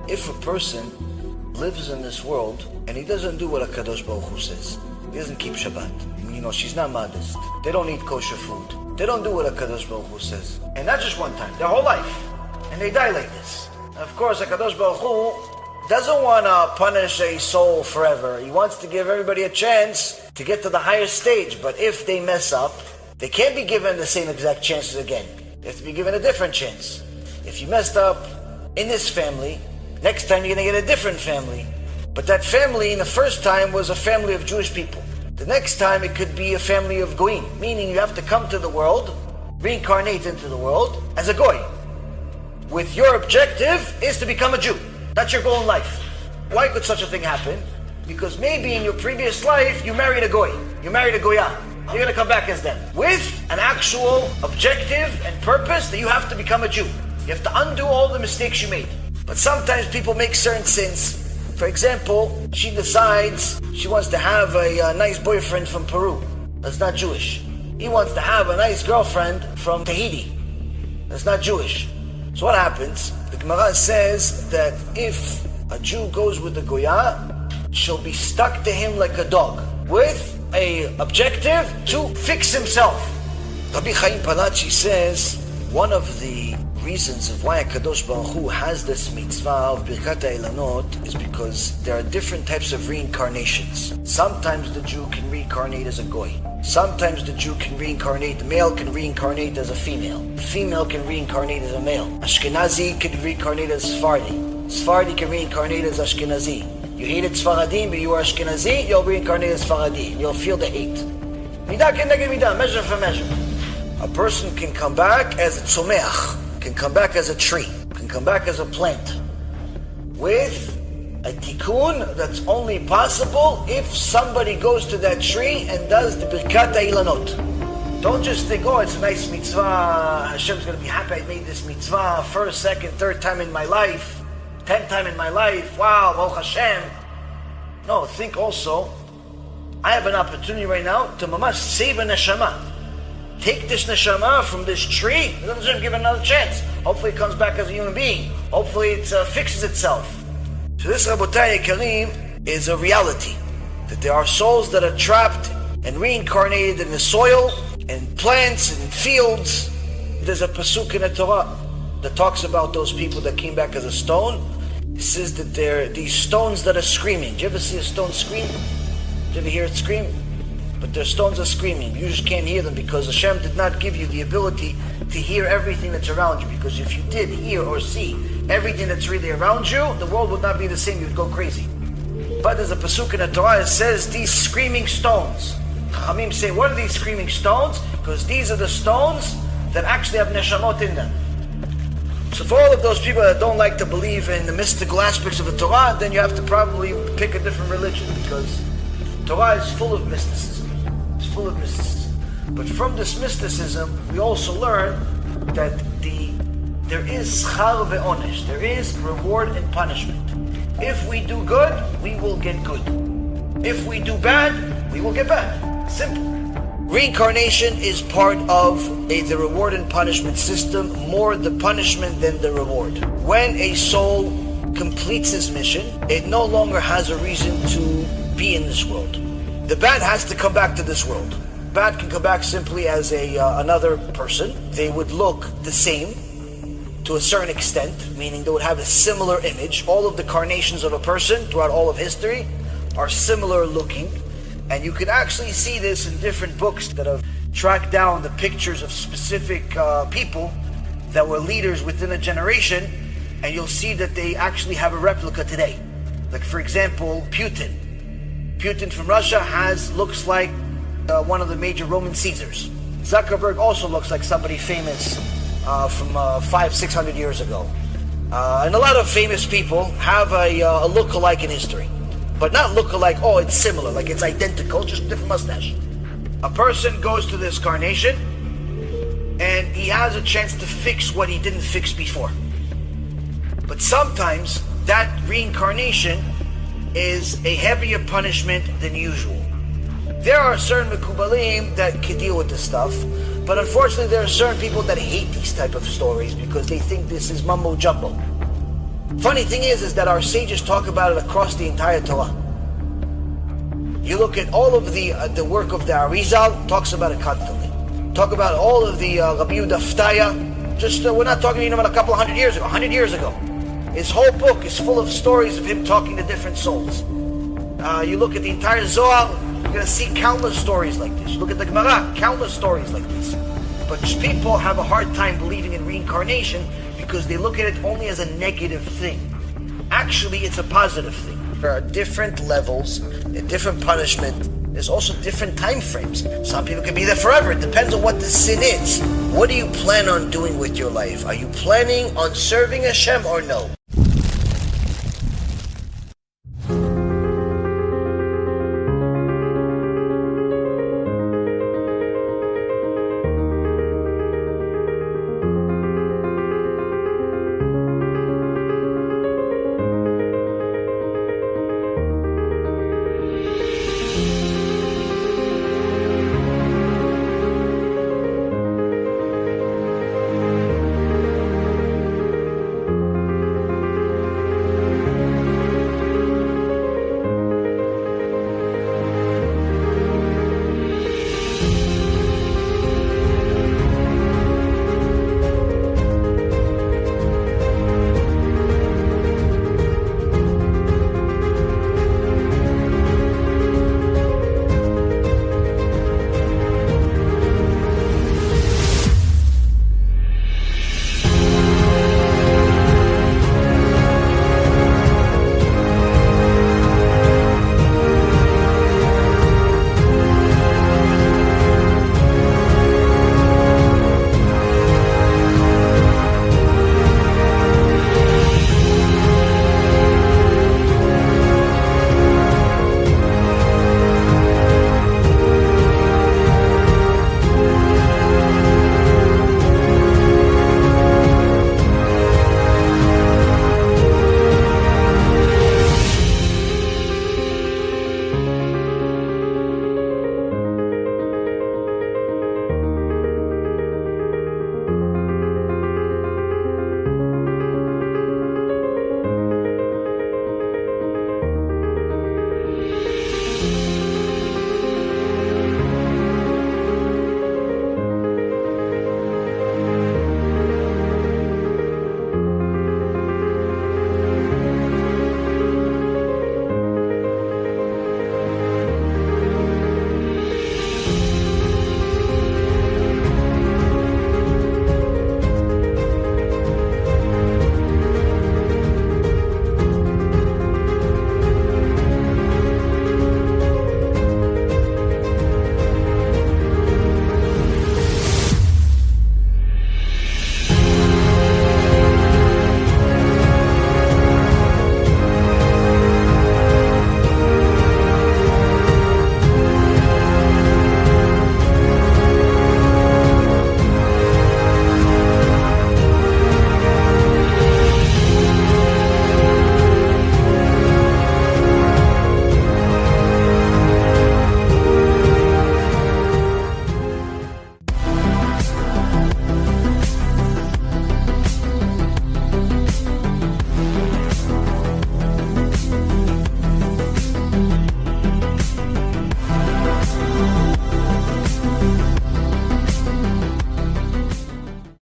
If a person lives in this world and he doesn't do what HaKadosh Baruch Hu says, he doesn't keep Shabbat, she's not modest, they don't eat kosher food, they don't do what HaKadosh Baruch Hu says, and not just one time, their whole life, and they die like this. Of course, HaKadosh Baruch Hu doesn't want to punish a soul forever. He wants to give everybody a chance to get to the higher stage, but if they mess up, they can't be given the same exact chances again. They have to be given a different chance. If you messed up in this family, next time you're going to get a different family. But that family in the first time was a family of Jewish people. The next time it could be a family of Goyim, meaning you have to come to the world, reincarnate into the world as a Goy. With your objective is to become a Jew. That's your goal in life. Why could such a thing happen? Because maybe in your previous life you married a Goy, you married a Goya. You're going to come back as them with an actual objective and purpose that you have to become a Jew. You have to undo all the mistakes you made. But sometimes people make certain sins. For example, she decides she wants to have a nice boyfriend from Peru. That's not Jewish. He wants to have a nice girlfriend from Tahiti. That's not Jewish. So what happens? The Gemara says that if a Jew goes with the Goya, she'll be stuck to him like a dog, with a objective to fix himself. Rabbi Chaim Palachi says one of the reasons of why HaKadosh Baruch Hu has this mitzvah of Birkat HaIlanot is because there are different types of reincarnations. Sometimes the Jew can reincarnate as a Goy. Sometimes the Jew can reincarnate, the male can reincarnate as a female. The female can reincarnate as a male. Ashkenazi can reincarnate as Sephardi. Sephardi can reincarnate as Ashkenazi. You hated Sfaradim, but you are Ashkenazi, you'll reincarnate as Sfaradi. You'll feel the hate. Midah keneged midah, measure for measure. A person can come back as a tzomeach, can come back as a tree, can come back as a plant, with a tikkun that's only possible if somebody goes to that tree and does the Birkat HaIlanot. Don't just think, oh, it's a nice mitzvah, Hashem's going to be happy I made this mitzvah first, second, third time in my life, 10th time in my life, wow, Baruch Hashem. No, think also, I have an opportunity right now to mamash save a neshama. Take this neshama from this tree, and then give it another chance. Hopefully it comes back as a human being. Hopefully it fixes itself. So this, Rabotai Karim, is a reality. That there are souls that are trapped and reincarnated in the soil, and plants, and fields. There's a pasuk in the Torah that talks about those people that came back as a stone. It says that they're these stones that are screaming. Do you ever see a stone scream? Do you ever hear it scream? But their stones are screaming. You just can't hear them because Hashem did not give you the ability to hear everything that's around you. Because if you did hear or see everything that's really around you, the world would not be the same. You'd go crazy. But there's a pasuk in the Torah that says these screaming stones. Chachamim say, what are these screaming stones? Because these are the stones that actually have neshamot in them. So for all of those people that don't like to believe in the mystical aspects of the Torah, then you have to probably pick a different religion, because Torah is full of mysticism. It's full of mysticism. But from this mysticism, we also learn that there is schar ve'onesh. There is reward and punishment. If we do good, we will get good. If we do bad, we will get bad. Simple. Reincarnation is part of the reward and punishment system, more the punishment than the reward. When a soul completes his mission, it no longer has a reason to be in this world. The bad has to come back to this world. Bad can come back simply as another person. They would look the same to a certain extent, meaning they would have a similar image. All of the carnations of a person throughout all of history are similar looking. And you can actually see this in different books that have tracked down the pictures of specific people that were leaders within a generation, and you'll see that they actually have a replica today. Like, for example, Putin. Putin from Russia looks like one of the major Roman Caesars. Zuckerberg also looks like somebody famous from 500-600 years ago. And a lot of famous people have a look-alike in history. But not look-alike, oh, it's similar, like it's identical, just different mustache. A person goes to this carnation, and he has a chance to fix what he didn't fix before. But sometimes that reincarnation is a heavier punishment than usual. There are certain mekubalim that can deal with this stuff, but unfortunately there are certain people that hate these type of stories because they think this is mumbo jumbo. Funny thing is that our sages talk about it across the entire Torah. You look at all of the work of the Arizal, talks about it constantly. Talk about all of the Rabbi Yehuda just we're not talking even about a couple of 100 years ago, 100 years ago. His whole book is full of stories of him talking to different souls. You look at the entire Zohar, you're going to see countless stories like this. You look at the Gemara, countless stories like this. But people have a hard time believing in reincarnation because they look at it only as a negative thing. Actually, it's a positive thing. There are different levels, different punishment. There's also different time frames. Some people can be there forever. It depends on what the sin is. What do you plan on doing with your life? Are you planning on serving Hashem or no?